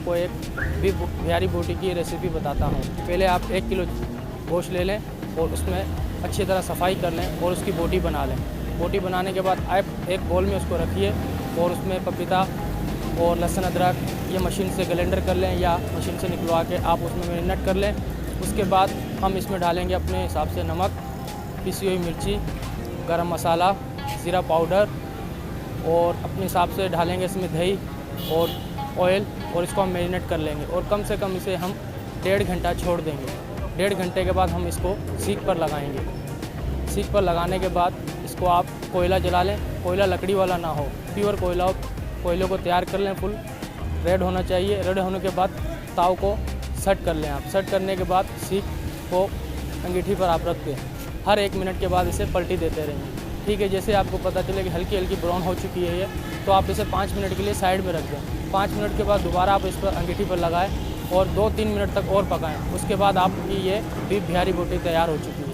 आपको एक बीफ बिहारी बोटी की रेसिपी बताता हूँ। पहले आप 1 किलो गोश्त ले लें और उसमें अच्छी तरह सफाई कर लें और उसकी बोटी बना लें। बोटी बनाने के बाद आप एक बोल में उसको रखिए और उसमें पपीता और लहसुन अदरक ये मशीन से ग्राइंडर कर लें या मशीन से निकलवा के आप उसमें मैरिनेट कर लें। उसके बाद हम इसमें डालेंगे अपने हिसाब से नमक, पिसी हुई मिर्ची, गरम मसाला, ज़ीरा पाउडर और अपने हिसाब से डालेंगे इसमें दही और ऑयल और इसको हम मैरिनेट कर लेंगे और कम से कम इसे हम 1.5 घंटा छोड़ देंगे। 1.5 घंटे के बाद हम इसको सीख पर लगाएंगे। सीख पर लगाने के बाद इसको आप कोयला जला लें। कोयला लकड़ी वाला ना हो, प्योर कोयला हो। कोयले को तैयार कर लें, फुल रेड होना चाहिए। रेड होने के बाद ताव को सेट कर लें आप। सेट करने के बाद सीख को अंगीठी पर आप रख दें। हर 1 मिनट के बाद इसे पलटी देते रहेंगे। ठीक है, जैसे आपको पता चले कि हल्की हल्की ब्राउन हो चुकी है ये, तो आप इसे 5 मिनट के लिए साइड में रख दें। 5 मिनट के बाद दोबारा आप इस पर अंगीठी पर लगाएं और 2-3 मिनट तक और पकाएं। उसके बाद आपकी ये बीफ बिहारी बोटी तैयार हो चुकी है।